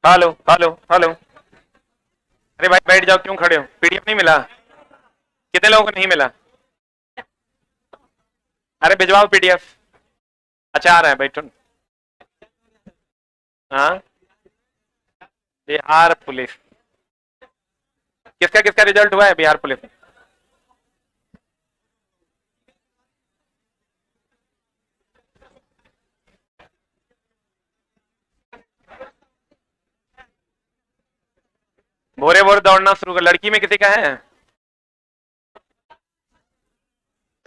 Hello hello hello. अरे भाई बैठ जाओ, क्यों खड़े हो? पीडीएफ नहीं मिला? कितने लोगों को नहीं मिला? अरे भिजवाओ पीडीएफ। अच्छा आ रहा है, बैठो। हाँ, बिहार पुलिस। किसका किसका रिजल्ट हुआ है बिहार पुलिस में? भोरे भोरे दौड़ना शुरू कर, लड़की में किसी का है?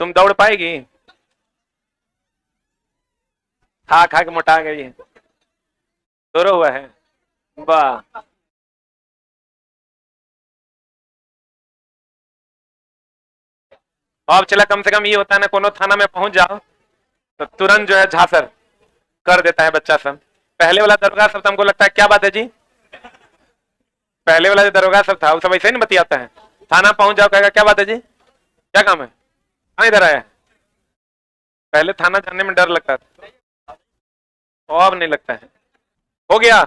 तुम दौड़ पाएगी? खा खा के मोटा गई है। दोनों हुआ है। वाह। अब चला, कम से कम ये होता है ना, कोनो थाना में पहुंच जाओ तो तुरंत जो है झांसर कर देता है बच्चा सब। पहले वाला दरोगा सब तो हमको लगता है, क्या बात है जी? पहले वाला जो दरोगा सब था वो सब ऐसे ही नहीं बतियाता है। थाना पहुंच जाओ, कहेगा क्या बात है जी, क्या काम है, कहाँ इधर आया है? पहले थाना जाने में डर लगता था, और अब नहीं लगता है। हो गया,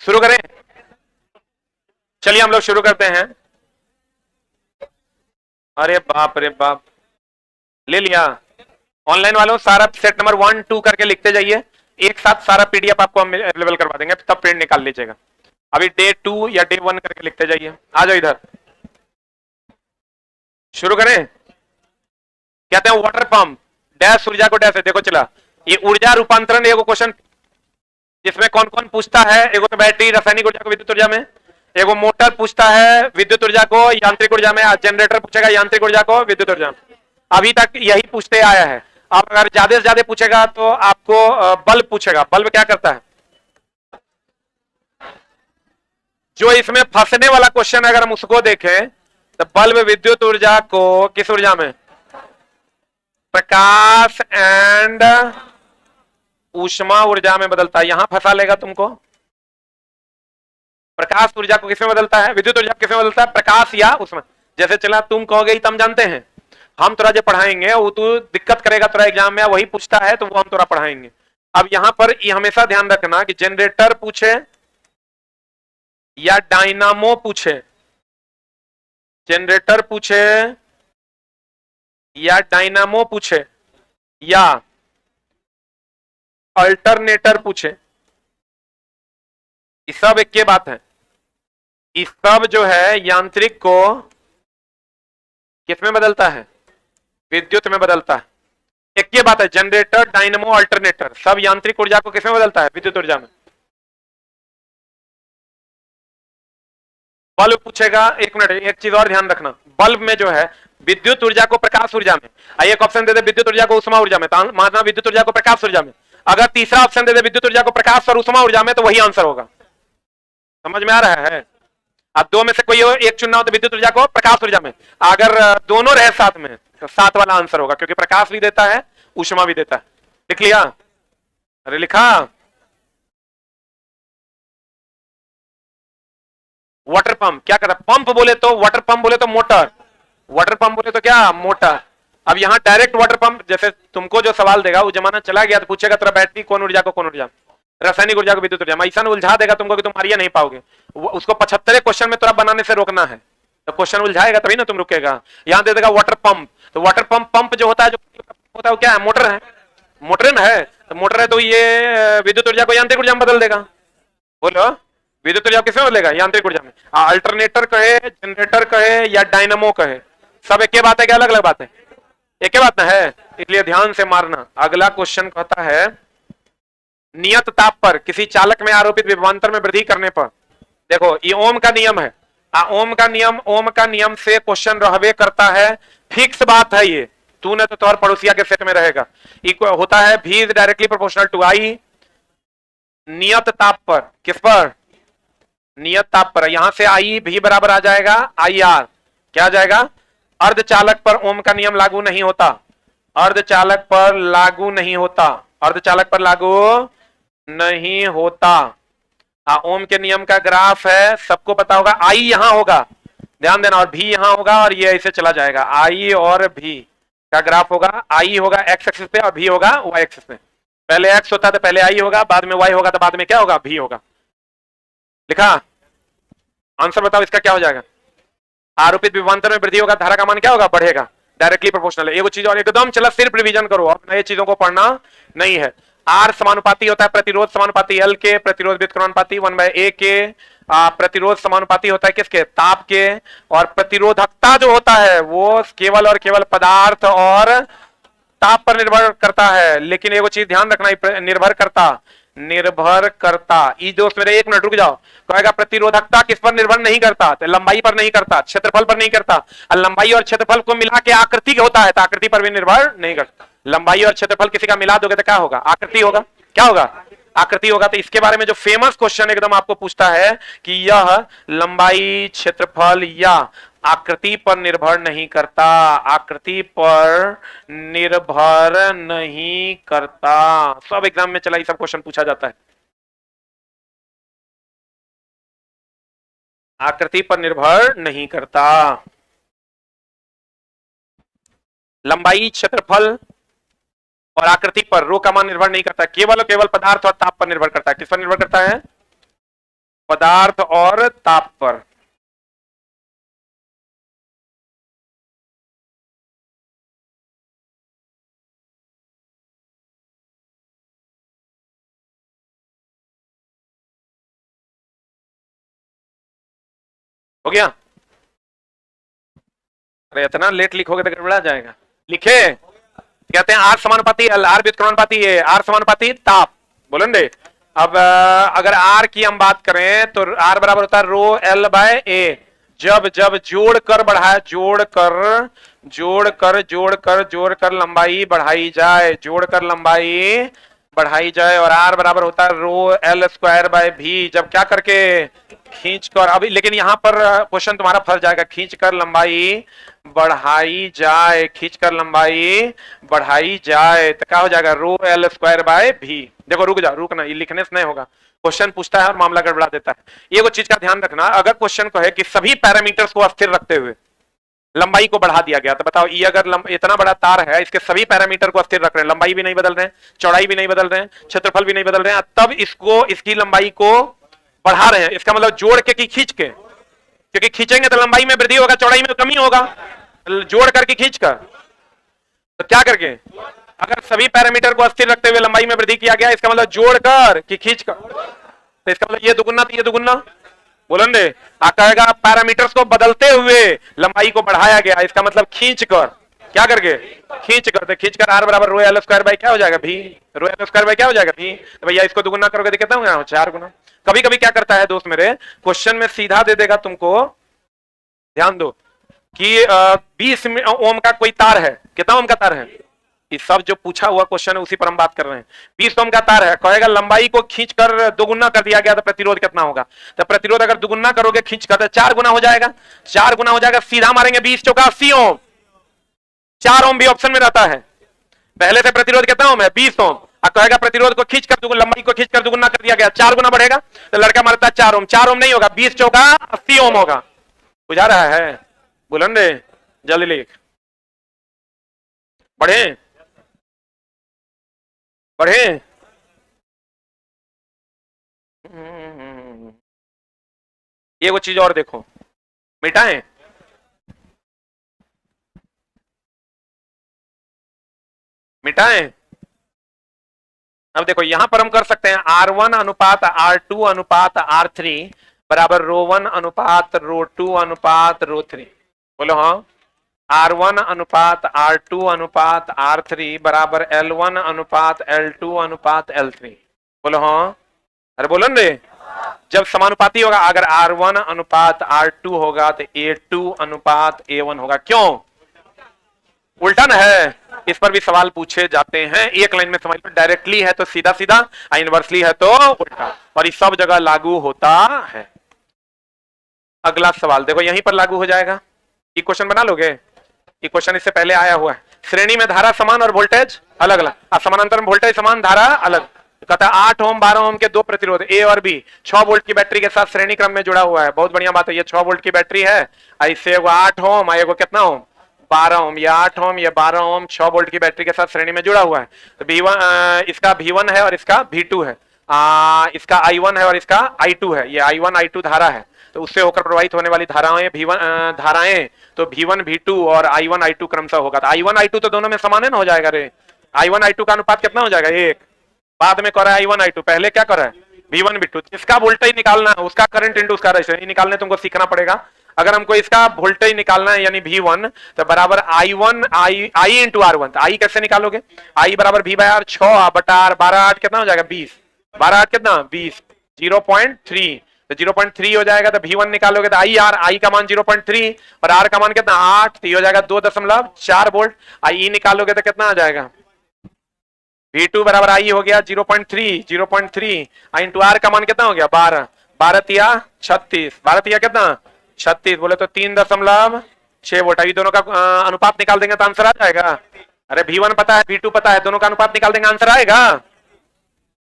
शुरू करें? चलिए हम लोग शुरू करते हैं। अरे बाप रे बाप, ले लिया। ऑनलाइन वालों सारा सेट नंबर 1 2 करके लिखते जाइए। एक साथ सारा पीडीएफ आपको हम अवेलेबल करवा देंगे, तब प्रिंट निकाल लीजिएगा। अभी डे 2 या डे 1 करके लिखते जाइए। आ जाओ इधर, शुरू करें। कहते हैं वाटर पंप डैश ऊर्जा को डैश है। देखो चला, ये ऊर्जा रूपांतरण एगो क्वेश्चन, जिसमें कौन कौन पूछता है। एगो तो बैटरी रासायनिक ऊर्जा को विद्युत ऊर्जा में, एगो मोटर पूछता है विद्युत ऊर्जा को यांत्रिक ऊर्जा में, जनरेटर पूछेगा यांत्रिक ऊर्जा को विद्युत ऊर्जा में। अभी तक यही पूछते आया है। अब अगर ज्यादा से ज्यादा पूछेगा तो आपको बल्ब पूछेगा। बल्ब क्या करता है? जो इसमें फंसने वाला क्वेश्चन अगर हम उसको देखें तो बल्ब विद्युत ऊर्जा को किस ऊर्जा में? प्रकाश एंड ऊष्मा ऊर्जा में बदलता है। यहां फंसा लेगा तुमको। प्रकाश ऊर्जा को किसमें बदलता है? विद्युत ऊर्जा किसमें बदलता है? प्रकाश या ऊष्मा। जैसे चला, तुम कहोगे तो हम जानते हैं, हम तोरा जो पढ़ाएंगे वो तू दिक्कत करेगा तोरा एग्जाम में, वही पूछता है तो वो हम तोरा पढ़ाएंगे। अब यहां पर ये हमेशा ध्यान रखना कि जनरेटर पूछे या डायनामो पूछे, जनरेटर पूछे या डायनामो पूछे या अल्टरनेटर पूछे, ये सब एक के बात है। ये सब जो है यांत्रिक को किसमें बदलता है? विद्युत में बदलता है। एक ये बात है, जनरेटर डायनामो अल्टरनेटर सब यांत्रिक ऊर्जा को किसमें बदलता है? विद्युत ऊर्जा में। बल्ब पूछेगा, एक मिनट एक चीज और ध्यान रखना, बल्ब में जो है विद्युत ऊर्जा को प्रकाश ऊर्जा में, एक ऑप्शन दे दे विद्युत ऊर्जा को उष्मा ऊर्जा में, तो मानना विद्युत ऊर्जा को प्रकाश ऊर्जा में। अगर तीसरा ऑप्शन दे दे विद्युत ऊर्जा को प्रकाश और उष्मा ऊर्जा में, तो वही आंसर होगा। समझ में आ रहा है? अब दो में से कोई एक चुनना हो तो विद्युत ऊर्जा को प्रकाश ऊर्जा में। अगर दोनों रहे साथ में तो साथ वाला आंसर होगा, क्योंकि प्रकाश भी देता है उष्मा भी देता है। लिख लिया? अरे लिखा? वाटर पंप क्या करता? पंप बोले तो वाटर पंप बोले तो मोटर, वाटर पंप बोले तो क्या? मोटर। अब यहाँ डायरेक्ट वाटर पंप, जैसे तुमको जो सवाल देगा वो जमाना चला गया तो पूछेगा तेरा बैटरी कौन ऊर्जा को कौन ऊर्जा, रासायनिक ऊर्जा को विद्युत ऊर्जा में। ऐसा उलझा देगा तुमको कि तुम मारिया नहीं पाओगे। उसको 75 क्वेश्चन में तुरा बनाने से रोकना है। तो क्वेश्चन उलझाएगा तभी ना तुम रुकेगा। यहाँ दे देगा वाटर पंप, तो वाटर पंप, पंप जो होता है, जो होता है वो क्या है? मोटर है। मोटर में है तो मोटर है, तो ये विद्युत ऊर्जा को यांत्रिक ऊर्जा में बदल देगा। बोलो, विद्युत ऊर्जा किसमें बदलेगा? यांत्रिक ऊर्जा में। अल्टरनेटर कहे, जनरेटर कहे या डायनामो कहे, सब एक बात है क्या अलग अलग बात है? एक ही बात ना है, इसलिए ध्यान से मारना। अगला क्वेश्चन कहता है नियत ताप पर किसी चालक में आरोपित विभवांतर में वृद्धि करने पर, देखो ये ओम का नियम है। ओम का नियम से क्वेश्चन रहबे करता है, फिक्स बात है ये। तूने तो तौर पड़ोसिया के सेट में रहेगा। इक्वल होता है V is directly proportional to I नियत ताप पर। किस पर? नियत ताप पर। यहां से I भी बराबर आ जाएगा IR। क्या आ जाएगा? अर्धचालक पर ओम का नियम लागू नहीं होता, अर्धचालक पर लागू नहीं होता, अर्धचालक पर लागू नहीं होता। ओम के नियम का ग्राफ है, सबको पता होगा। आई यहां होगा, ध्यान देना, और भी यहां होगा, और ये ऐसे चला जाएगा। आई और भी का ग्राफ होगा, आई होगा एक्स एक्सिस पे और भी होगा वाई एक्सिस पे। पहले एक्स होता तो पहले आई होगा, बाद में वाई होगा तो बाद में क्या होगा? भी होगा। लिखा? आंसर बताओ इसका क्या हो जाएगा? आरोपित विभवांतर में वृद्धि होगा, धारा का मान क्या होगा? बढ़ेगा, डायरेक्टली प्रोपोर्शनल है। एगो चीज और एकदम चला, सिर्फ रिवीजन करो, अब नए चीजों को पढ़ना नहीं है। आर समानुपाती होता है प्रतिरोध समानुपाती एल के, प्रतिरोध व्युत्क्रमानुपाती 1/a के, प्रतिरोध समानुपाती होता है किसके? ताप के। और प्रतिरोधकता जो होता है वो केवल और केवल पदार्थ और ताप पर निर्भर करता है। लेकिन एगो चीज ध्यान रखना, निर्भर करता ई दोस्त मेरे, एक मिनट रुक जाओ। कहेगा प्रतिरोधकता किस पर निर्भर नहीं करता? तो लंबाई पर नहीं करता, क्षेत्रफल पर नहीं करता। और लंबाई और क्षेत्रफल को मिला के आकृति होता है, तो आकृति पर भी निर्भर नहीं करता। लंबाई और क्षेत्रफल किसी का मिला दोगे तो क्या होगा? आकृति होगा। क्या होगा? आकृति होगा। तो इसके बारे में जो फेमस क्वेश्चन एकदम आपको पूछता है कि यह लंबाई, क्षेत्रफल या आकृति पर निर्भर नहीं करता, आकृति पर निर्भर नहीं करता। सब एग्जाम में चला ये सब क्वेश्चन पूछा जाता है। आकृति पर निर्भर नहीं करता, लंबाई, क्षेत्रफल और आकृति पर रो का मान निर्भर नहीं करता, केवल और केवल पदार्थ और ताप पर निर्भर करता है। किस पर निर्भर करता है? पदार्थ और ताप पर। हो गया? अरे इतना लेट लिखोगे तो गड़बड़ा जाएगा। लिखे? कहते हैं आर समानुपाती एल, आर व्युत्क्रमानुपाती ए, आर समानुपाती ताप। बोलेंगे अब अगर आर की हम बात करें तो आर बराबर होता है रो एल बाय ए। जब जब जोड़कर बढ़ाया, जोड़कर लंबाई बढ़ाई जाए, जोड़कर लंबाई बढ़ाई जाए, और आर बराबर होता है रो एल स्क्वायर बाय भी। जब क्या करके? खींचकर। अभी लेकिन यहां पर क्वेश्चन तुम्हारा फंस जाएगा, खींचकर लंबाई बढ़ाई जाए, खींचकर लंबाई बढ़ाई जाए तो क्या हो जाएगा? रो एल स्क्वायर बाय भी। देखो रुक जा, रुकना, ये लिखने से नहीं होगा, क्वेश्चन पूछता है और मामला गड़बड़ा देता है। ये वो चीज का ध्यान रखना, अगर क्वेश्चन कहे कि सभी पैरामीटर्स को अस्थिर रखते हुए लंबाई को बढ़ा दिया गया, तो बताओ ये अगर इतना बड़ा तार है, इसके सभी पैरामीटर को अस्थिर रख रहे हैं, लंबाई भी नहीं बदल रहे हैं, चौड़ाई भी नहीं बदल रहे हैं, क्षेत्रफल भी नहीं बदल रहे हैं, तब इसको, इसकी लंबाई को बढ़ा रहे हैं, इसका मतलब जोड़ के कि खींच के? क्योंकि खींचेंगे तो लंबाई में वृद्धि होगा, चौड़ाई में कमी होगा। जोड़ करके खींच कर, तो क्या करके? अगर सभी पैरामीटर को अस्थिर रखते हुए लंबाई में वृद्धि किया गया, इसका मतलब जोड़ कर कि खींच कर, तो इसका मतलब ये दुगुना तो ये दुगुना। बोलेंगे कहेगा पैरामीटर्स को बदलते हुए लंबाई को बढ़ाया गया, इसका मतलब खींच कर। क्या करके? खींच कर। तो खींच कर आर बराबर रो एल स्क्वायर बाय क्या हो जाएगा? भी। रो एल स्क्वायर बाय क्या हो जाएगा? भी। तो भैया इसको दुगुना करोगे तो कितना होगा? 4 गुना। कभी कभी क्या करता है दोस्त मेरे, क्वेश्चन में सीधा दे देगा तुमको, ध्यान दो कि 20 ओम का कोई तार है। कितना ओम का तार है? ये सब जो पूछा हुआ क्वेश्चन है उसी पर हम बात कर रहे हैं। 20 ओम का तार है, कहेगा लंबाई को खींचकर दोगुना कर दिया गया तो प्रतिरोध कितना होगा? तो प्रतिरोध अगर दोगुना करोगे खींचकर तो 4 गुना हो जाएगा। 4 गुना हो जाएगा, सीधा मारेंगे 20 चौका 80 ओम। 4 ओम भी ऑप्शन में रहता है। पहले से प्रतिरोध कितना ओम है? 20 ओम। अब कहेगा प्रतिरोध को खींचकर लंबाई को खींचकर दुगुना कर दिया गया, 4 गुना बढ़ेगा, तो लड़का मारता है 4 ओम। 4 ओम नहीं होगा, 20 चौका 80 ओम होगा। बुझा रहा है? बुलंदे जल्दी लिख। बढ़े बढ़े। ये वो चीज और देखो, मिटाएं, मिटाएं। अब देखो यहां पर हम कर सकते हैं R1 अनुपात R2 अनुपात R3 बराबर रो1 अनुपात रो2 अनुपात रो3। बोलो हाँ। R1 अनुपात R2 अनुपात R3 बराबर L1 अनुपात L2 अनुपात L3। बोलो हाँ। अरे बोलो न रे, जब समानुपाती होगा, अगर R1 अनुपात R2 होगा तो A2 अनुपात A1 होगा। क्यों? उल्टा न है। इस पर भी सवाल पूछे जाते हैं, एक लाइन में समझ लो, डायरेक्टली है तो सीधा सीधा, इनवर्सली है तो उल्टा, और ये सब जगह लागू होता है। अगला सवाल देखो, यहीं पर लागू हो जाएगा। ये क्वेश्चन बना लोगे? ये क्वेश्चन इससे पहले आया हुआ है। श्रेणी में धारा समान और वोल्टेज अलग अलग, समानांतर में वोल्टेज समान, धारा अलग। कहता है 8 ओम 12 ओम के दो प्रतिरोध ए और बी 6 वोल्ट की बैटरी के साथ श्रेणी क्रम में जुड़ा हुआ है। बहुत बढ़िया बात है, ये 6 वोल्ट की बैटरी है, ऐसे 8 ओम, एगो कितना ओम? 12 ओम। या 8 ओम, या 12 ओम 6 वोल्ट की बैटरी के साथ श्रेणी में जुड़ा हुआ है। तो V1 इसका V1 है और इसका V2 है। इसका I1 है और इसका I2 है, ये I1 I2 धारा है, तो उससे होकर प्रवाहित होने वाली धाराएं धाराएं तो V1 V2 और I1 I2 क्रमशः होगा। तो I1 I2 तो दोनों में समान है ना, हो जाएगा रे। I1 I2 का अनुपात कितना हो जाएगा, 1। बाद में कर रहा है I1 I2, पहले क्या कर रहा है V1 V2। जिसका वोल्टेज निकालना है उसका करंट इंटू उसका रेजिस्टेंस निकालने तुमको सीखना पड़ेगा। अगर हमको इसका वोल्टेज निकालना है यानी V1 तो बराबर I1 I इंटू R1। तो I कैसे निकालोगे, I बराबर V बाय R, 6 बटा R, 12 8 कितना हो जाएगा 20, 12 8 कितना 20, 0.3, तो 0.3 हो जाएगा। तो V1 निकालोगे तो I का मान 0.3 और R का मान कितना 8, तो ये हो जाएगा 2.4 वोल्ट। I निकालोगे तो कितना आ जाएगा, V2 बराबर I हो गया 0.3 I इंटू R का मान कितना हो गया 12, 12 तिया 36, 12 तिया कितना 36, बोले तो 3.6 वोल्ट। ये दोनों का अनुपात निकाल देंगे तो आंसर आ जाएगा। अरे V1 पता है V2 पता है, दोनों का अनुपात निकाल देंगे आंसर आएगा,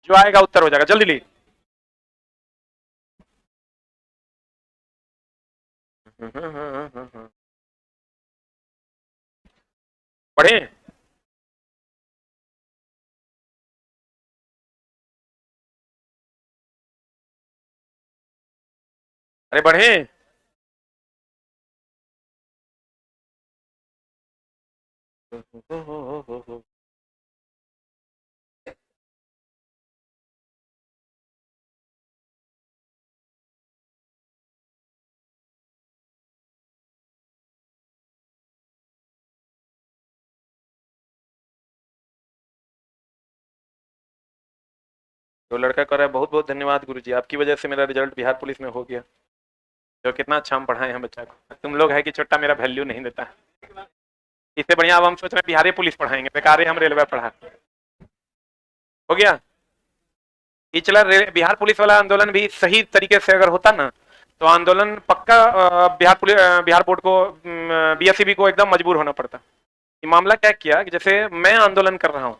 जो आएगा उत्तर हो जाएगा। जल्दी ली पढ़े। अरे बढ़े। तो लड़का कह रहा है बहुत बहुत धन्यवाद गुरुजी, आपकी वजह से मेरा रिजल्ट बिहार पुलिस में हो गया। जो कितना अच्छा हम पढ़ाए हैं बच्चा को, तुम लोग है कि छोटा मेरा वैल्यू नहीं देता। इससे बढ़िया अब हम सोच रहे हैं बिहारी पुलिस पढ़ाएंगे, बेकार हम रेलवे पढ़ा। हो गया। ये चला बिहार पुलिस वाला आंदोलन भी सही तरीके से अगर होता ना तो आंदोलन पक्का बिहार बोर्ड को बीएसईबी को एकदम मजबूर होना पड़ता। ये मामला क्या किया कि जैसे मैं आंदोलन कर रहा हूं,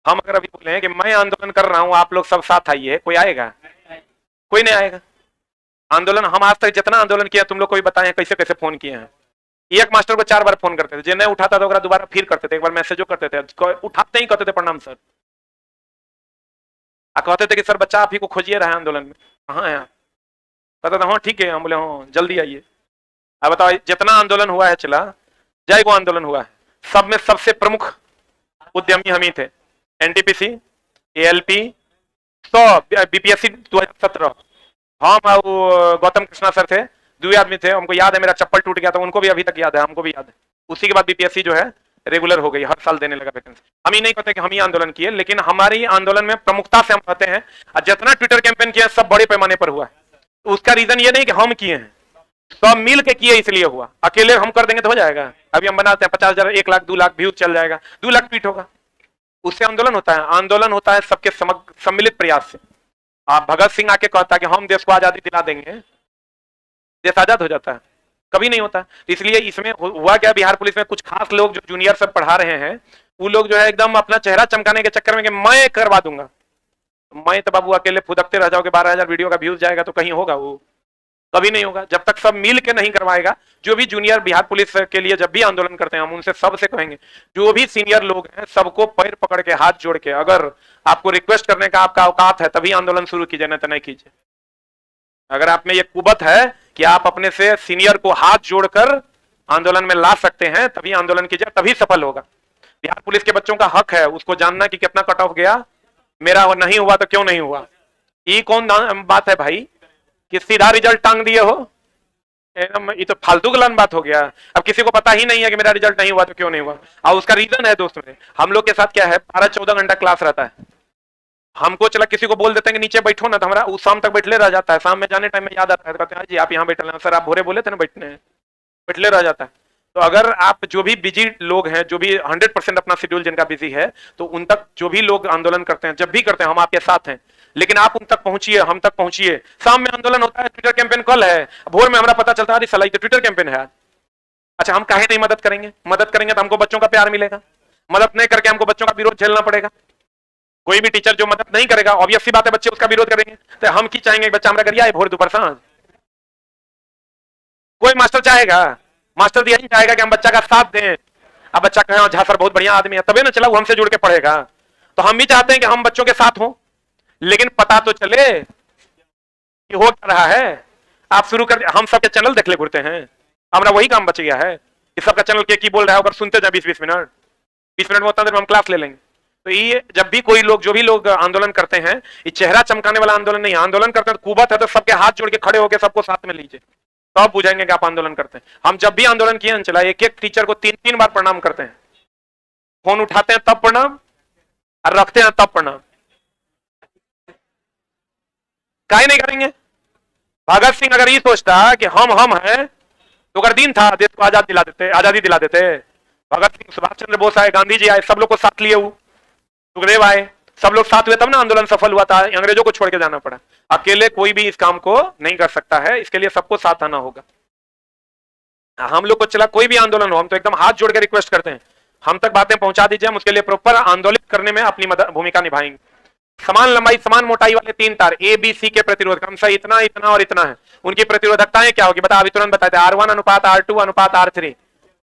हम अगर अभी बोले कि मैं आंदोलन कर रहा हूं आप लोग सब साथ आइए, कोई आएगा? कोई नहीं आएगा। आंदोलन हम आज तक जितना आंदोलन किया तुम लोग को भी बताए कैसे कैसे फोन किए हैं। एक मास्टर को 4 बार फोन करते थे, जो नहीं उठाता था दोबारा फिर करते थे, एक बार मैसेजो करते थे, उठाते ही कहते थे प्रणाम सर, कहते थे कि सर बच्चा आप ही को खोजिए रहा है आंदोलन में, कहाँ है आप? कहता था हाँ ठीक है, हम बोले हाँ जल्दी आइए। अब बताओ जितना आंदोलन हुआ है चला जय को आंदोलन हुआ है, सब में सबसे प्रमुख उद्यमी हम ही थे। एनटीपीसी, एएलपी, बीपीएससी 2017, हम गौतम कृष्णा सर थे, 2 आदमी थे। हमको याद है मेरा चप्पल टूट गया था, उनको भी अभी तक याद है, हमको भी याद है। उसी के बाद बीपीएससी जो है रेगुलर हो गई, हर साल देने लगा वैकेंसी। हम ही नहीं कहते कि हम ही आंदोलन किए, लेकिन हमारी आंदोलन में प्रमुखता से हम कहते हैं, और जितना ट्विटर कैंपेन किया सब बड़े पैमाने पर हुआ है। उसका रीजन ये नहीं कि हम किए हैं, सब मिल के किए इसलिए हुआ। अकेले हम कर देंगे तो हो जाएगा? अभी हम बनाते हैं 50,000, 1 लाख, 2 लाख व्यूज चल जाएगा, 2 लाख ट्वीट होगा, उससे आंदोलन होता है? आंदोलन होता है सबके सम्मिलित प्रयास से। आप भगत सिंह आके कहता कि हम देश को आजादी दिला देंगे, देश आजाद हो जाता है? कभी नहीं होता। तो इसलिए इसमें हुआ क्या, बिहार पुलिस में कुछ खास लोग जो जूनियर सब पढ़ा रहे हैं, वो लोग जो है एकदम अपना चेहरा चमकाने के चक्कर में कि मैं करवा दूंगा। मैं तो बाबू अकेले फुदकते रह जाओगे, 12,000 वीडियो का व्यूज जाएगा तो कहीं होगा? वो कभी नहीं होगा जब तक सब मिल के नहीं करवाएगा। जो भी जूनियर बिहार पुलिस के लिए जब भी आंदोलन करते हैं हम उनसे सबसे कहेंगे, जो भी सीनियर लोग हैं सबको पैर पकड़ के हाथ जोड़ के, अगर आपको रिक्वेस्ट करने का आपका औकात है तभी आंदोलन शुरू कीजिए, नहीं तो नहीं कीजिए। अगर आप में ये कुबत है कि आप अपने से सीनियर को हाथ जोड़कर आंदोलन में ला सकते हैं तभी आंदोलन कीजिए, तभी सफल होगा। बिहार पुलिस के बच्चों का हक है उसको जानना कि कितना कट ऑफ गया, मेरा नहीं हुआ तो क्यों नहीं हुआ। ये कौन बात है भाई कि सीधा रिजल्ट टांग दिए हो? एकदम ये तो फालतू गलन बात हो गया। अब किसी को पता ही नहीं है कि मेरा रिजल्ट नहीं हुआ तो क्यों नहीं हुआ, और उसका रीजन है दोस्त मेरे, हम लोग के साथ क्या है 12-14 घंटा क्लास रहता है। हमको चला किसी को बोल देते हैं कि नीचे बैठो ना, तो हमारा उस शाम तक बैठले रह जाता है। शाम में जाने टाइम में याद आता है, कहते हैं जी आप यहाँ बैठे, सर आप भोरे बोले थे ना बैठने, बैठले रह जाता है। तो अगर आप जो भी बिजी लोग हैं, जो भी 100% अपना शेड्यूल जिनका बिजी है, तो उन तक जो भी लोग आंदोलन करते हैं, जब भी करते हैं हम आपके साथ हैं, लेकिन आप उन तक पहुंचिए, हम तक पहुंचिए। शाम में आंदोलन होता है, ट्विटर कैंपेन कल है, भोर में हमारा पता चलता है सलाई तो ट्विटर कैंपेन है। अच्छा हम काहे नहीं मदद करेंगे? मदद करेंगे तो हमको बच्चों का प्यार मिलेगा, मदद नहीं करके हमको बच्चों का विरोध झेलना पड़ेगा। कोई भी टीचर जो मदद नहीं करेगा, ऑब्वियस सी बात है बच्चे उसका विरोध करेंगे। तो हम की चाहेंगे बच्चा हमारा करिए भोर दोपहर सांझ? कोई मास्टर चाहेगा? मास्टर तो यही चाहेगा कि हम बच्चा का साथ दें। अब बच्चा कहे झा सर बहुत बढ़िया आदमी है, तभी ना चला वो हमसे जुड़ के पढ़ेगा। तो हम भी चाहते हैं कि हम बच्चों के साथ हों, लेकिन पता तो चले कि हो क्या रहा है। आप शुरू कर, हम सबके चैनल देख ले घूरते हैं, हमारा वही काम बच गया है कि सबका चैनल के की बोल रहा है अगर सुनते जाए 20-20 मिनट, 20 मिनट में उतना देर में हम क्लास ले लेंगे। तो ये जब भी कोई लोग, जो भी लोग आंदोलन करते हैं, ये चेहरा चमकाने वाला आंदोलन नहीं है। आंदोलन करते हैं तो कुबत है तो सबके हाथ जोड़ के खड़े होकर सबको साथ में लीजिए, तो आप बुझाएंगे कि आप आंदोलन करते हैं। हम जब भी आंदोलन किए चला, एक एक टीचर को 3-3 बार प्रणाम करते हैं। फोन उठाते हैं तब प्रणाम, और रखते हैं तब प्रणाम। काहे नहीं करेंगे? भगत सिंह अगर ये सोचता कि हम हैं, तो अगर दिन था देश को आजादी दिला देते। भगत सिंह, सुभाष चंद्र बोस आए, गांधी जी आए, सब लोग को साथ लिए, सुखदेव आए, सब लोग साथ हुए, तब ना आंदोलन सफल हुआ था। अंग्रेजों को छोड़ के जाना पड़ा। अकेले कोई भी इस काम को नहीं कर सकता है, इसके लिए सबको साथ आना होगा। हम लोग को चला कोई भी आंदोलन हो, हम तो एकदम हाथ जोड़ के रिक्वेस्ट करते हैं, हम तक बातें पहुंचा दीजिए, हम उसके लिए प्रॉपर आंदोलित करने में अपनी भूमिका निभाएंगे। समान लंबाई समान मोटाई वाले 3 तार ए बी सी के प्रतिरोध क्रमशः इतना इतना और इतना है, उनकी प्रतिरोधकताएं क्या होगी बता, अभी तुरंत बताते। R1 अनुपात R2 अनुपात R3,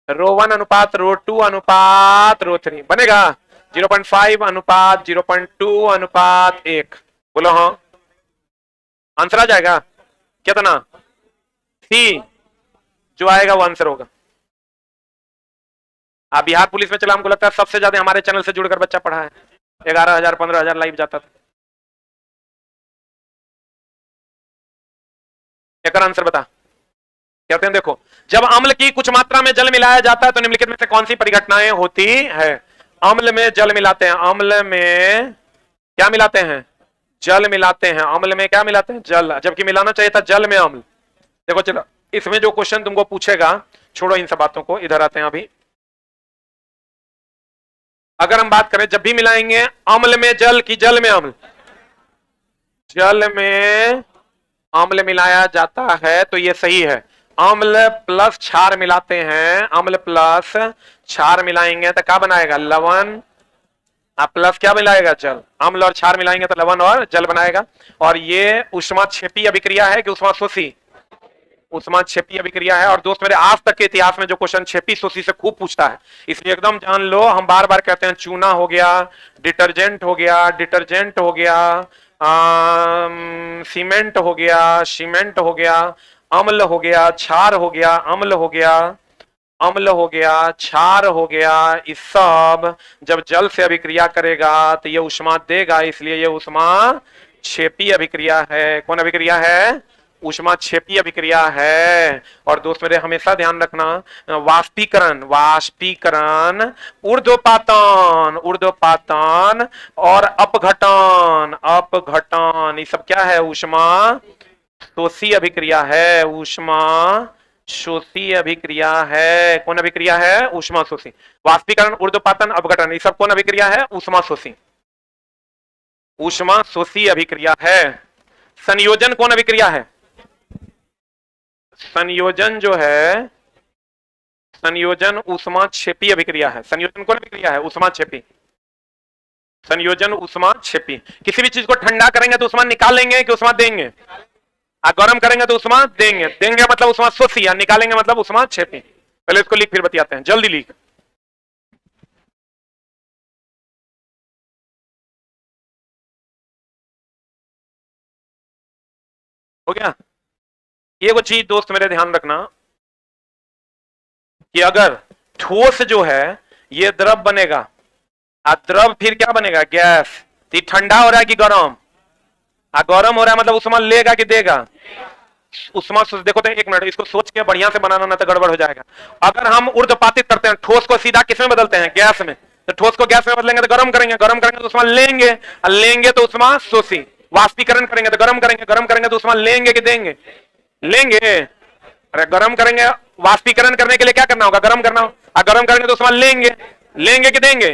रो1 अनुपात रो2 अनुपात रो3 बनेगा 0.5 अनुपात 0.2 अनुपात 1। बोलो हाँ, आंसर आ जाएगा कितना? सी जो आएगा वो आंसर होगा। आप बिहार पुलिस में चला, हमको लगता है सबसे ज्यादा हमारे चैनल से जुड़कर बच्चा पढ़ा है। 11,000 15,000 लाइव जाता था। एक आंसर बता। कहते हैं देखो, जब अम्ल की कुछ मात्रा में जल मिलाया जाता है तो निम्नलिखित में से कौन सी परिघटनाएं होती है? अम्ल में जल मिलाते हैं, अम्ल में क्या मिलाते हैं? जल मिलाते हैं। अम्ल में क्या मिलाते हैं? जल, जबकि मिलाना चाहिए था जल में अम्ल। देखो चलो, इसमें जो क्वेश्चन तुमको पूछेगा, छोड़ो इन सब बातों को, इधर आते हैं अभी। अगर हम बात करें, जब भी मिलाएंगे अम्ल में जल की जल में अम्ल, जल में अम्ल मिलाया जाता है तो ये सही है। अम्ल प्लस क्षार मिलाते हैं, अम्ल प्लस क्षार मिलाएंगे तो क्या बनाएगा? लवण। प्लस क्या मिलाएगा? जल। अम्ल और क्षार मिलाएंगे तो लवण और जल बनाएगा। और ये ऊष्माक्षेपी अभिक्रिया है कि ऊष्माशोषी? ऊष्माक्षेपी अभिक्रिया है। और दोस्त मेरे, आज तक के इतिहास में जो क्वेश्चन क्षेपी शोषी से खूब पूछता है, इसलिए एकदम जान लो। हम बार बार कहते हैं चूना हो गया, डिटर्जेंट हो गया, डिटर्जेंट हो गया, सीमेंट हो गया, सीमेंट हो गया, अम्ल हो गया, क्षार हो गया, अम्ल हो गया, अम्ल हो गया, क्षार हो गया, इस सब जब जल से अभिक्रिया करेगा तो ये ऊष्मा देगा, इसलिए ये ऊष्मा क्षेपी अभिक्रिया है। कौन अभिक्रिया है? ऊष्माक्षेपी अभिक्रिया है। और दोस्त मेरे, हमेशा ध्यान रखना, वाष्पीकरण, वाष्पीकरण, ऊर्ध्वपातन, ऊर्ध्वपातन और अपघटन, अपघटन, ये सब क्या है? ऊष्मा शोषी अभिक्रिया है। ऊष्मा शोषी अभिक्रिया है। कौन अभिक्रिया है? ऊष्मा शोषी। वाष्पीकरण, ऊर्ध्वपातन, अपघटन, ये सब कौन अभिक्रिया है? ऊष्मा शोषी, ऊष्मा शोषी अभिक्रिया है। संयोजन कौन अभिक्रिया है? संयोजन जो है, संयोजन ऊष्माक्षेपी अभिक्रिया है। संयोजन कौन अभिक्रिया है? ऊष्माक्षेपी। संयोजन ऊष्माक्षेपी। किसी भी चीज को ठंडा करेंगे तो ऊष्मा निकालेंगे कि ऊष्मा देंगे? गर्म करेंगे तो ऊष्मा देंगे। देंगे मतलब ऊष्मा शोषी, निकालेंगे मतलब ऊष्माक्षेपी। पहले इसको लिख फिर बतियाते हैं, जल्दी लिख। हो गया? ये वो चीज दोस्त मेरे ध्यान रखना कि अगर ठोस जो है ये द्रव बनेगा, द्रव फिर क्या बनेगा? गैस। तो ठंडा हो रहा है कि गर्म? गर्म हो रहा है मतलब उष्मा लेगा कि देगा? उष्मा। देखो तो एक मिनट, इसको सोच के बढ़िया से बनाना, ना तो गड़बड़ हो जाएगा। अगर हम ऊर्ध्वपातित करते हैं, ठोस को सीधा किस में बदलते हैं? गैस में। तो ठोस को गैस में बदलेंगे तो गर्म करेंगे, गर्म करेंगे तो उष्मा लेंगे, और लेंगे तो उष्मा शोषी। वाष्पीकरण करेंगे तो गर्म करेंगे, गर्म करेंगे तो उष्मा लेंगे कि देंगे? लेंगे। अरे गर्म करेंगे, वाष्पीकरण करने के लिए क्या करना होगा? गर्म करना होगा। गर्म करेंगे तो उष्मा लेंगे, लेंगे कि देंगे?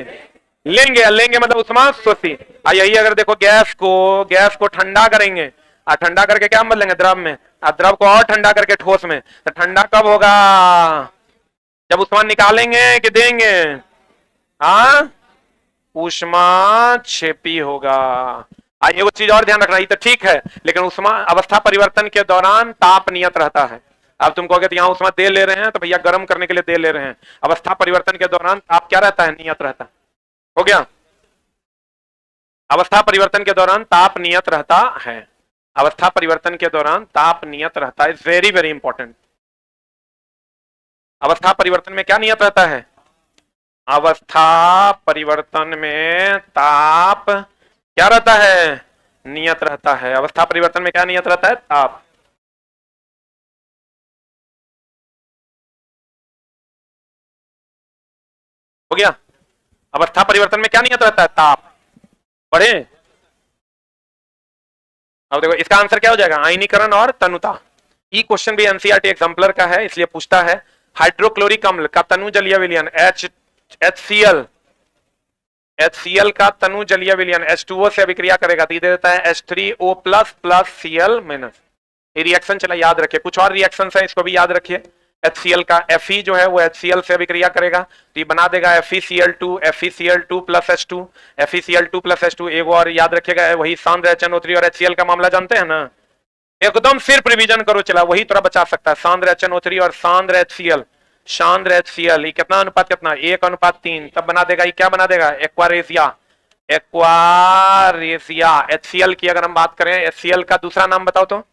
लेंगे। लेंगे मतलब उष्मा शोषी। यही अगर देखो, गैस को ठंडा करेंगे, ठंडा करके क्या बदलेंगे? द्रव में। द्रव को और ठंडा करके ठोस में। तो ठंडा कब होगा? जब उष्मा निकालेंगे कि देंगे? हाँ, ऊष्माक्षेपी होगा। ये वो चीज और ध्यान रखना, ये तो ठीक है, लेकिन उष्मा अवस्था परिवर्तन के दौरान ताप नियत रहता है। अब तुम कहोगे तो यहाँ उष्मा दे ले रहे हैं, तो भैया गर्म करने के लिए दे ले रहे हैं। अवस्था परिवर्तन के दौरान ताप क्या रहता है? नियत रहता है। हो गया? अवस्था परिवर्तन के दौरान ताप नियत रहता है। अवस्था परिवर्तन के दौरान ताप नियत रहता है, वेरी वेरी इंपॉर्टेंट। अवस्था परिवर्तन में क्या नियत रहता है? अवस्था परिवर्तन में ताप क्या रहता है? नियत रहता है। अवस्था परिवर्तन में क्या नियत रहता है? ताप। हो गया? अवस्था परिवर्तन में क्या नियत रहता है? ताप। पढ़े? अब देखो इसका आंसर क्या हो जाएगा? आयनीकरण और तनुता। ई क्वेश्चन भी एनसीईआरटी एग्जाम्पलर का है, इसलिए पूछता है हाइड्रोक्लोरिक अम्ल का तनु जलीय विलयन HCl का तनु जलीय विलयन H2O से अभिक्रिया करेगा तो ये दे देता है H3O plus plus Cl minus. ये रिएक्शन चला याद रखिए, कुछ और रिएक्शन है इसको भी याद रखिए। HCl का Fe जो है वो HCl से अभिक्रिया करेगा तो ये बना देगा FeCl2 plus H2, FeCl2 plus H2। एक और याद रखिएगा, वही सांद्र HNO3 और HCl का मामला जानते हैं ना, एकदम सिर्फ रिवीजन करो चला, वही थोड़ा बचा सकता है। सांद्र HNO3 और सांद्र HCl, सांद्र HCl ये कितना अनुपात, कितना 1:3, तब बना देगा ये क्या बना देगा? एक्वारेसिया। एक्वारेसिया। HCl की अगर हम बात करें, HCl का दूसरा नाम बताओ तो।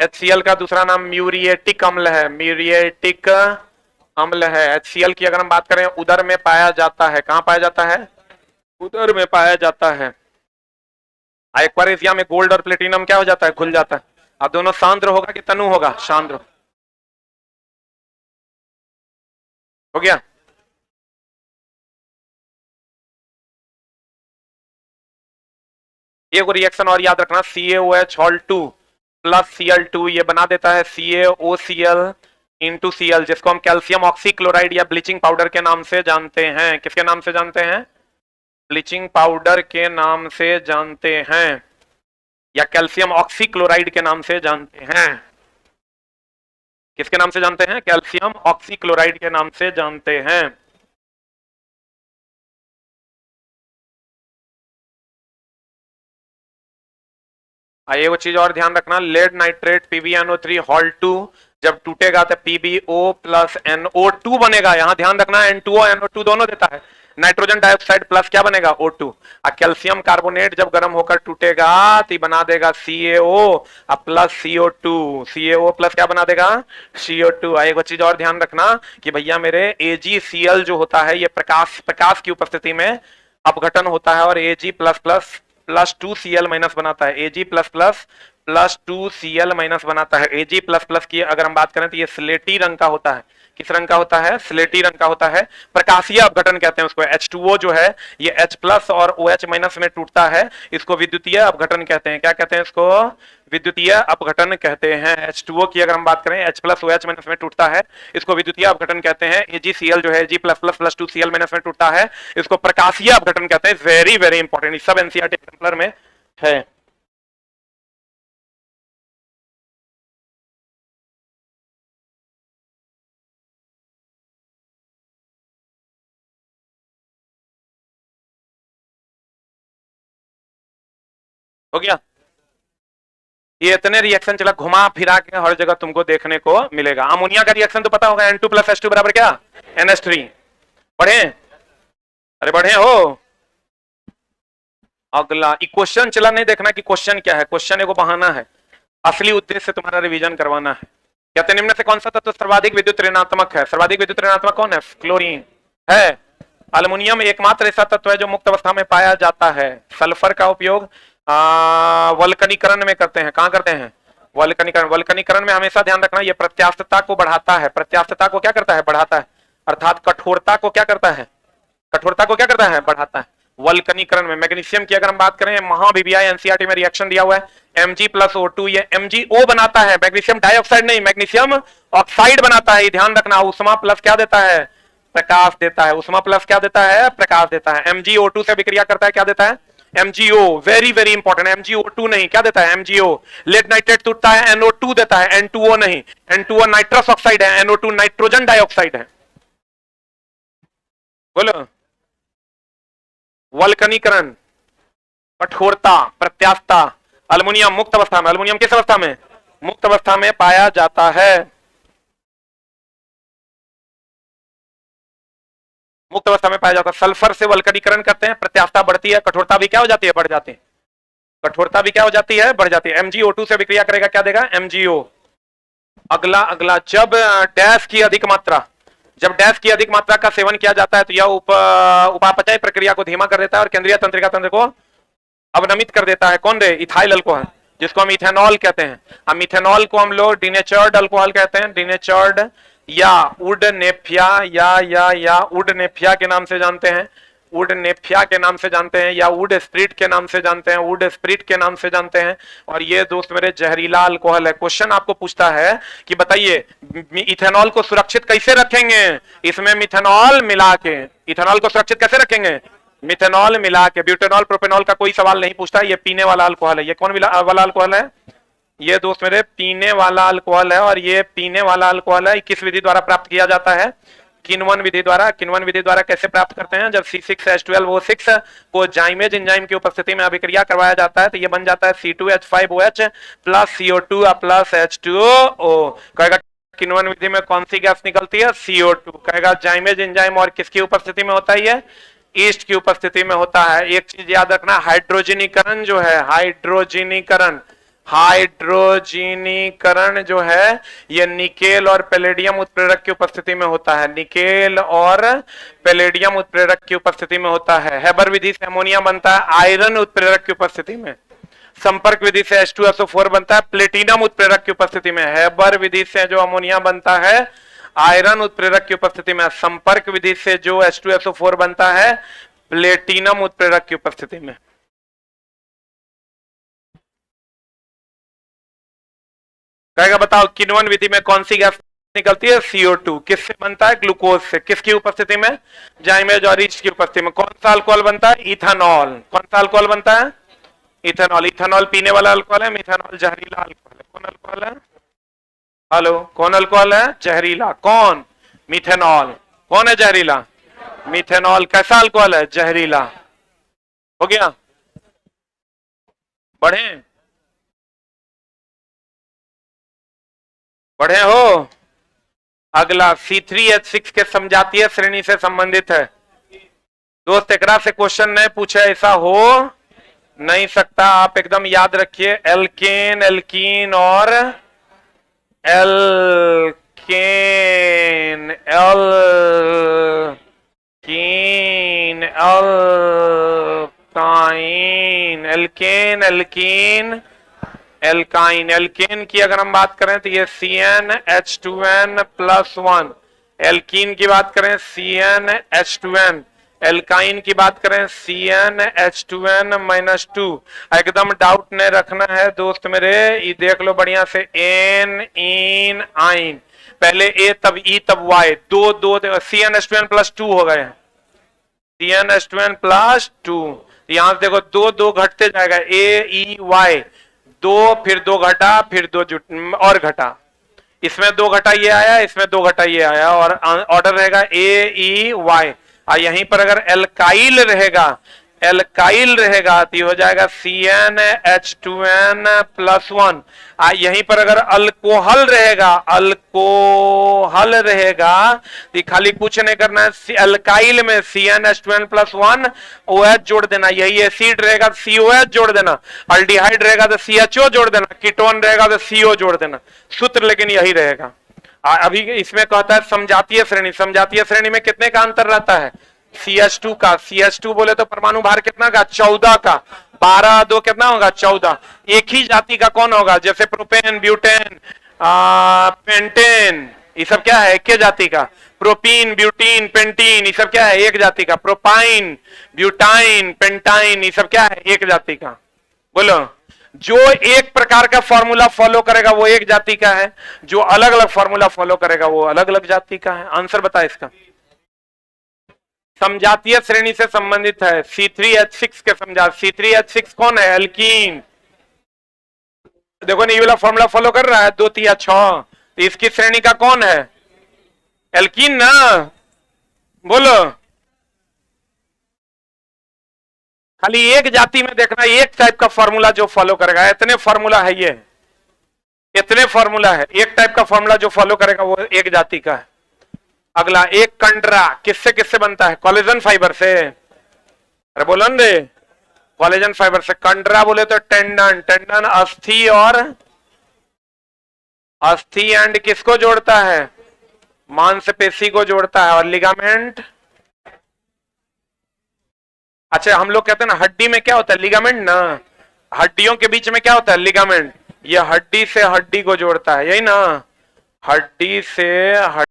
HCl का दूसरा नाम म्यूरिएटिक अम्ल है, म्यूरिएटिक अम्ल है। HCl की अगर हम बात करें उदर में पाया जाता है, कहां पाया जाता है? उदर में पाया जाता है। एक्वारेसिया में गोल्ड और प्लेटिनम क्या हो जाता है? घुल जाता है। अब दोनों सांद्र होगा कि तनु होगा? सांद्र। हो गया? एक रिएक्शन और याद रखना, CaOH Hol 2 प्लस Cl2 ये बना देता है CaOCl इंटू Cl, जिसको हम कैल्शियम ऑक्सीक्लोराइड या ब्लीचिंग पाउडर के नाम से जानते हैं। किसके नाम से जानते हैं? ब्लीचिंग पाउडर के नाम से जानते हैं, या कैल्शियम ऑक्सीक्लोराइड के नाम से जानते हैं। किसके नाम से जानते हैं? कैल्शियम ऑक्सीक्लोराइड के नाम से जानते हैं। आइए वो चीज और ध्यान रखना, लेड नाइट्रेट PbNO3 Hol 2 जब टूटेगा तो PbO प्लस NO2 बनेगा। यहां ध्यान रखना N2O NO2 दोनों देता है। नाइट्रोजन डाइऑक्साइड प्लस क्या बनेगा? O2। और कैल्शियम कार्बोनेट जब गर्म होकर टूटेगा तो बना देगा CaO plus CO2। CaO plus क्या बना देगा? CO2। एक चीज और ध्यान रखना कि भैया मेरे AgCl जो होता है ये प्रकाश की उपस्थिति में अपघटन होता है और Ag plus plus plus 2Cl minus बनाता है। Ag plus plus plus 2Cl minus बनाता है। Ag प्लस प्लस की अगर हम बात करें तो ये स्लेटी रंग का होता है। किस रंग का होता है? स्लेटी रंग का होता है। प्रकाशीय अपघटन कहते हैं उसको। H2O जो है ये H प्लस और OH माइनस में टूटता है, इसको विद्युतीय अपघटन कहते हैं। क्या कहते हैं इसको? विद्युतीय अपघटन कहते हैं। H2O की अगर हम बात करें H प्लस OH माइनस में टूटता है, इसको विद्युतीय अपघटन कहते हैं। AgCl जो है Ag plus plus plus 2Cl minus में टूटता है, इसको प्रकाशीय अपघटन कहते हैं। वेरी वेरी इंपॉर्टेंट, सब एनसीईआरटी एग्जाम्पलर में है। हो गया? ये इतने रिएक्शन चला घुमा फिरा के हर जगह तुमको देखने को मिलेगा। अमोनिया का रिएक्शन तो पता होगा, N2 प्लस H2 बराबर क्या? NH3। पढ़े? अरे बढ़े हो? अगला क्वेश्चन चला नहीं देखना कि क्वेश्चन क्या है, क्वेश्चन एगो बहाना है, असली उद्देश्य तुम्हारा रिवीजन करवाना है। कहते निम्न से कौन सा तत्व सर्वाधिक विद्युत ऋणात्मक है? सर्वाधिक विद्युत ऋणात्मक कौन है? क्लोरीन है। अल्युमिनियम एकमात्र ऐसा तत्व है जो मुक्त अवस्था में पाया जाता है। सल्फर का उपयोग वल्कनीकरण में करते हैं। कहां करते हैं? वल्कनीकरण। वल्कनीकरण में हमेशा ध्यान रखना ये प्रत्यास्थता को बढ़ाता है। प्रत्यास्थता को क्या करता है? बढ़ाता है। अर्थात कठोरता को क्या करता है? कठोरता को क्या करता है? बढ़ाता है। वल्कनीकरण में मैग्नीशियम की अगर हम बात करें, महाबीबीआई एनसीईआरटी में रिएक्शन दिया हुआ है Mg प्लस O2, ये MgO बनाता है, मैग्नीशियम डाइऑक्साइड नहीं, मैग्नीशियम ऑक्साइड बनाता है। ध्यान रखना, उष्मा प्लस क्या देता है? प्रकाश देता है। उष्मा प्लस क्या देता है? प्रकाश देता है। MgO2 से विक्रिया करता है, क्या देता है? MgO। Very very important, MgO2 नहीं, क्या देता है? MgO। लेड नाइट्रेट टूटता है NO2 देता है, N2O नहीं। N2O नाइट्रस ऑक्साइड है, NO2 नाइट्रोजन डाइऑक्साइड है। बोलो। वल्कनीकरण, कठोरता, प्रत्यास्थता। अल्युमिनियम मुक्त अवस्था में, अल्युमिनियम किस अवस्था में? मुक्त अवस्था में पाया जाता है। मुक्त अवस्था में पाया जाता है। सल्फर से वल्कनीकरण करते हैं, प्रत्यास्थता बढ़ती है, कठोरता भी क्या हो जाती है, बढ़ जाती है। कठोरता भी क्या हो जाती है, बढ़ जाती है। MgO2 से विक्रिया करेगा, क्या देगा, MgO। अगला अगला, जब डैश की अधिक मात्रा, जब डैश की अधिक मात्रा का सेवन किया जाता है तो यह उपापचय प्रक्रिया को धीमा कर देता है और केंद्रीय तंत्रिका तंत्र को अवनमित कर देता है। कौन रे, इथाइल अल्कोहल, जिसको हम इथेनॉल कहते हैं। अब मिथेनॉल को हम लोग डिनेचर्ड अल्कोहल कहते हैं, डिनेचर्ड या वुड नेफिया या वुड नेफिया के नाम से जानते हैं, वुड नेफिया के नाम से जानते हैं, या वुड स्प्रिट के नाम से जानते हैं, वुड स्प्रिट के नाम से जानते हैं। और ये दोस्त मेरे जहरीला अल्कोहल है। क्वेश्चन आपको पूछता है कि बताइए इथेनॉल को सुरक्षित कैसे रखेंगे, इसमें मिथेनॉल मिला के इथेनॉल को सुरक्षित कैसे रखेंगे, मिथेनॉल मिला के। ब्यूटेनॉल प्रोपेनॉल का कोई सवाल नहीं पूछता, ये पीने वाला अल्कोहल है। ये कौन वाला अल्कोहल है, ये दोस्त मेरे पीने वाला अल्कोहल है। और ये पीने वाला अल्कोहल है, किस विधि द्वारा प्राप्त किया जाता है, किण्वन विधि द्वारा। किण्वन विधि द्वारा कैसे प्राप्त करते हैं, जब C6H12O6 को जाइमेज एंजाइम की उपस्थिति में अभिक्रिया करवाया जाता है तो ये बन जाता है C2H5OH plus CO2 plus H2O। कहेगा किण्वन विधि में कौन सी गैस निकलती है, CO2। कहेगा जाइमेज एंजाइम और किसकी उपस्थिति में होता है, ये ईस्ट की उपस्थिति में होता है। एक चीज याद रखना, हाइड्रोजनीकरण जो है, हाइड्रोजनीकरण जो है ये निकेल और पैलेडियम उत्प्रेरक की उपस्थिति में होता है, निकेल और पैलेडियम उत्प्रेरक की उपस्थिति में होता है। हेबर विधि से अमोनिया बनता है आयरन उत्प्रेरक की उपस्थिति में। संपर्क विधि से H2SO4 बनता है प्लेटिनम उत्प्रेरक की उपस्थिति में। हेबर विधि से जो अमोनिया बनता है आयरन उत्प्रेरक की उपस्थिति में। संपर्क विधि से जो H2SO4 बनता है प्लेटिनम उत्प्रेरक की उपस्थिति में। कहेगा बताओ किण्वन विधि में कौन सी गैस निकलती है, CO2। किससे बनता है, ग्लूकोज से। किसकी उपस्थिति में, जाइमेज और ईस्ट की उपस्थिति में। कौन सा अल्कोहल बनता है, इथेनॉल। कौन सा अल्कोहल बनता है, इथेनॉल। इथेनॉल पीने वाला अल्कोहल है, मिथेनॉल जहरीला अल्कोहल है। कौन अल्कोहल है, हेलो, कौन अल्कोहल है, जहरीला। कौन, मिथेनॉल। कौन है जहरीला, मिथेनॉल। कैसा अल्कोहल है, जहरीला। हो गया, बढ़े बढ़े हो। अगला C3H6 के समजातीय श्रेणी से संबंधित है। दोस्त एकरा से क्वेश्चन नहीं पूछे, ऐसा हो नहीं सकता। आप एकदम याद रखिए, एल्केन, एल्कीन और alkane, alkene, alkyne, alkane, alkene, alkyne. Alkane की अगर हम बात करें तो ये CnH2n+1। एल्कीन की बात करें CnH2n। एल्काइन की बात करें CnH2n-2। एकदम डाउट नहीं रखना है दोस्त मेरे, ये देख लो बढ़िया से, एन, इन, आइन, पहले ए तब ई तब वाई, दो दो CnH2n+2 हो गए, CnH2n+2। यहां से देखो दो दो घटते जाएगा, ए ई वाई, दो फिर दो घटा फिर दो और घटा, इसमें दो घटा ये आया, इसमें दो घटा ये आया, और ऑर्डर रहेगा ए ई वाई। यहीं पर अगर एल्काइल रहेगा, एल्काइल रहेगा तो हो जाएगा CnH2n+1। यहीं पर अगर अल्कोहल रहेगा, अल्कोहल रहेगा तो खाली कुछ नहीं करना है, अल्काइल में CnH2n+1 OH जोड़ देना, यही एसिड रहेगा तो COH जोड़ देना, अल्डिहाइड रहेगा तो CHO जोड़ देना, कीटोन रहेगा तो CO जोड़ देना, सूत्र लेकिन यही रहेगा। अभी इसमें कहता है समजातीय श्रेणी। समजातीय श्रेणी में कितने का अंतर रहता है, CH2 का। CH2 बोले तो परमाणु भार कितना का, 14 का। 12 2 कितना होगा, 14। एक ही जाति का कौन होगा, जैसे प्रोपेन, ब्यूटेन, पेंटेन, ये सब क्या है, एक ही जाति का। प्रोपीन, ब्यूटीन, पेंटीन, ये सब क्या है, एक जाति का। प्रोपाइन, ब्यूटाइन, पेंटाइन, ये सब क्या है, एक जाति का। बोलो, जो एक प्रकार का फॉर्मूला फॉलो करेगा वो एक जाति का है, जो अलग अलग फॉर्मूला फॉलो करेगा वो अलग अलग जाति का है। आंसर बता इसका। समजातीय श्रेणी से संबंधित है, C3H6 के समझा। C3H6 कौन है, एल्कीन। देखो नहीं, ये वाला फॉर्मूला फॉलो कर रहा है, 2 3 6, तो इसकी श्रेणी का कौन है, एल्कीन ना। बोलो, खाली एक जाति में देखना, एक टाइप का फॉर्मूला जो फॉलो करेगा, इतने फॉर्मूला है, ये इतने फॉर्मूला है, एक टाइप का फॉर्मूला जो फॉलो करेगा वो एक जाति का है। अगला एक कंडरा किससे किससे बनता है? कोलेजन फाइबर से। अरे बोलो न दे, कोलेजन फाइबर से। कंडरा बोले तो टेंडन, टेंडन अस्थि और अस्थि एंड किसको जोड़ता है? मांसपेशी को जोड़ता है। और लिगामेंट, अच्छा हम लोग कहते हैं ना हड्डी में क्या होता है? लिगामेंट ना। हड्डियों के बीच में क्या होता है? लिगामेंट। ये हड्डी से हड्डी को जोड़ता है, यही ना, हड्डी से हड्डी